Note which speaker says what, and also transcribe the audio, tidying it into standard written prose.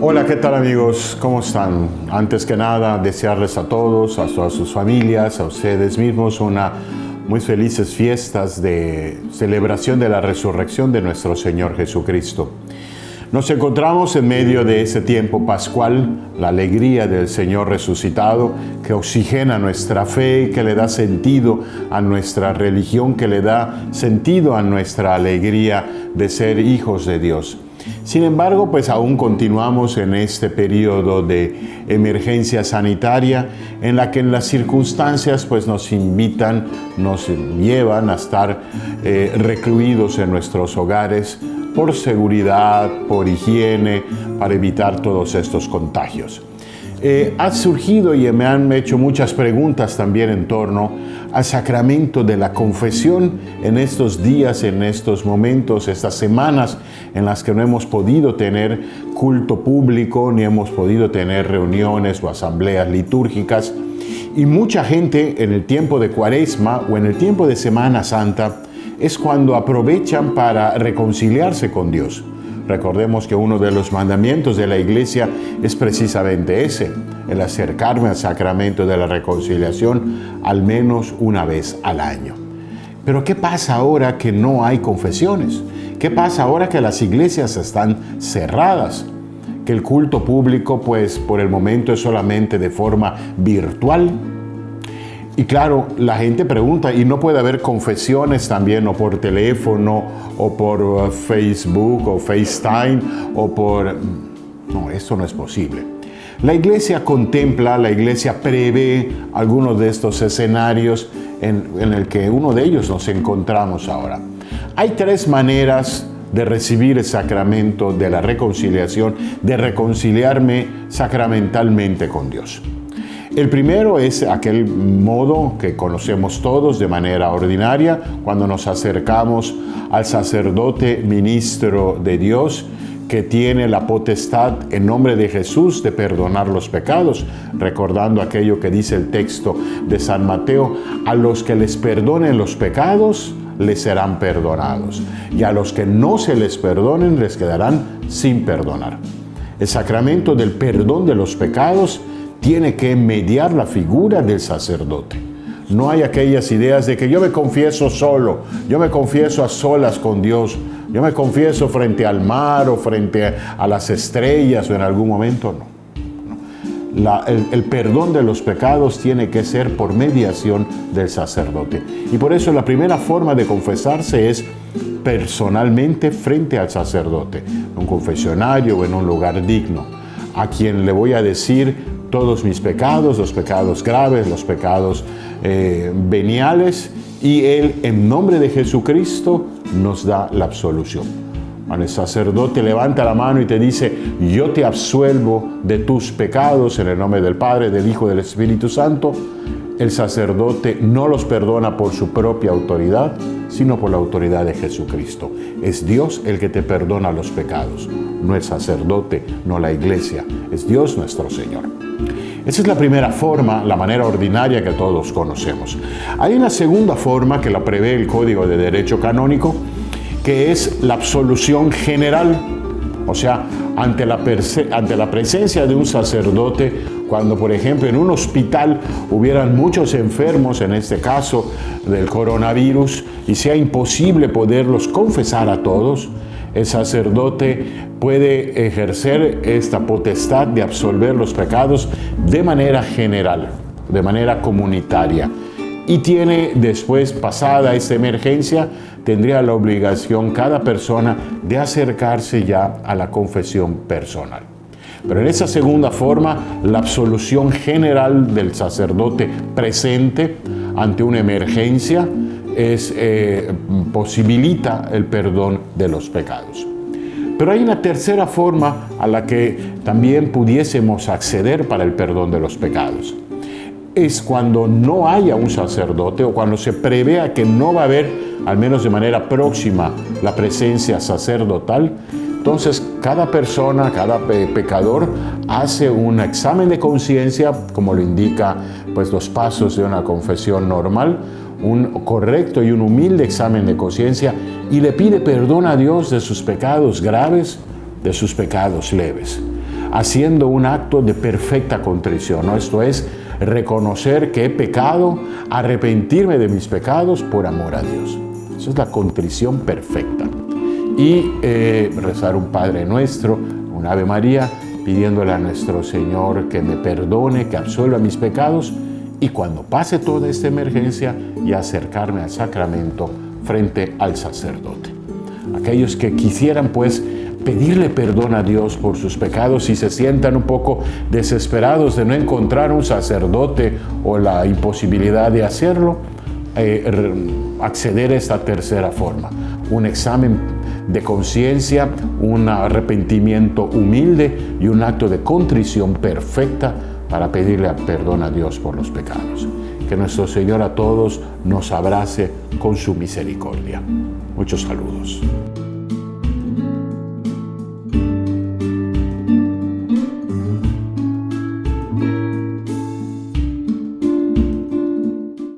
Speaker 1: Hola, ¿qué tal amigos? ¿Cómo están? Antes que nada, desearles a todos, a todas sus familias, a ustedes mismos, muy felices fiestas de celebración de la resurrección de nuestro Señor Jesucristo. Nos encontramos en medio de ese tiempo pascual, la alegría del Señor resucitado, que oxigena nuestra fe, que le da sentido a nuestra religión, que le da sentido a nuestra alegría de ser hijos de Dios. Sin embargo, pues aún continuamos en este periodo de emergencia sanitaria en la que las circunstancias pues nos invitan, nos llevan a estar recluidos en nuestros hogares por seguridad, por higiene, para evitar todos estos contagios. Ha surgido y me han hecho muchas preguntas también en torno al sacramento de la confesión en estos días, en estos momentos, estas semanas en las que no hemos podido tener culto público, ni hemos podido tener reuniones o asambleas litúrgicas. Y mucha gente en el tiempo de Cuaresma o en el tiempo de Semana Santa es cuando aprovechan para reconciliarse con Dios. Recordemos que uno de los mandamientos de la Iglesia es precisamente ese, el acercarme al sacramento de la reconciliación al menos una vez al año. Pero ¿qué pasa ahora que no hay confesiones? ¿Qué pasa ahora que las iglesias están cerradas? Que el culto público, pues, por el momento es solamente de forma virtual. Y claro, la gente pregunta, ¿y no puede haber confesiones también o por teléfono o por Facebook o FaceTime o por...? No, eso no es posible. La Iglesia contempla, la Iglesia prevé algunos de estos escenarios en el que uno de ellos nos encontramos ahora. Hay tres maneras de recibir el sacramento de la reconciliación, de reconciliarme sacramentalmente con Dios. El primero es aquel modo que conocemos todos de manera ordinaria, cuando nos acercamos al sacerdote ministro de Dios, que tiene la potestad en nombre de Jesús de perdonar los pecados, recordando aquello que dice el texto de San Mateo: a los que les perdonen los pecados, les serán perdonados, y a los que no se les perdonen, les quedarán sin perdonar. El sacramento del perdón de los pecados tiene que mediar la figura del sacerdote. No hay aquellas ideas de que yo me confieso solo, yo me confieso a solas con Dios, yo me confieso frente al mar o frente a las estrellas o en algún momento, no. El perdón de los pecados tiene que ser por mediación del sacerdote. Y por eso la primera forma de confesarse es personalmente frente al sacerdote, en un confesionario o en un lugar digno, a quien le voy a decir todos mis pecados, los pecados graves, los pecados veniales, y Él, en nombre de Jesucristo, nos da la absolución. Cuando el sacerdote levanta la mano y te dice: yo te absuelvo de tus pecados en el nombre del Padre, del Hijo y del Espíritu Santo, el sacerdote no los perdona por su propia autoridad, sino por la autoridad de Jesucristo. Es Dios el que te perdona los pecados, no el sacerdote, no la Iglesia. Es Dios nuestro Señor. Esa es la primera forma, la manera ordinaria que todos conocemos. Hay una segunda forma que la prevé el Código de Derecho Canónico, que es la absolución general. O sea, ante la presencia de un sacerdote, cuando por ejemplo en un hospital hubieran muchos enfermos, en este caso del coronavirus, y sea imposible poderlos confesar a todos, el sacerdote puede ejercer esta potestad de absolver los pecados de manera general, de manera comunitaria. Y tiene después, pasada esta emergencia, tendría la obligación cada persona de acercarse ya a la confesión personal. Pero en esa segunda forma, la absolución general del sacerdote presente ante una emergencia posibilita el perdón de los pecados. Pero hay una tercera forma a la que también pudiésemos acceder para el perdón de los pecados. Es cuando no haya un sacerdote o cuando se prevea que no va a haber, al menos de manera próxima, la presencia sacerdotal. Entonces, cada persona, cada pecador hace un examen de conciencia, como lo indica pues, los pasos de una confesión normal, un correcto y un humilde examen de conciencia y le pide perdón a Dios de sus pecados graves, de sus pecados leves, haciendo un acto de perfecta contrición, ¿no? Esto es, reconocer que he pecado, arrepentirme de mis pecados por amor a Dios. Esa es la contrición perfecta. Y rezar un Padre Nuestro, un Ave María, pidiéndole a nuestro Señor que me perdone, que absuelva mis pecados, y cuando pase toda esta emergencia, y acercarme al sacramento frente al sacerdote. Aquellos que quisieran pues pedirle perdón a Dios por sus pecados y se sientan un poco desesperados de no encontrar un sacerdote o la imposibilidad de hacerlo, acceder a esta tercera forma, un examen de conciencia, un arrepentimiento humilde y un acto de contrición perfecta para pedirle perdón a Dios por los pecados. Que nuestro Señor a todos nos abrace con su misericordia. Muchos saludos.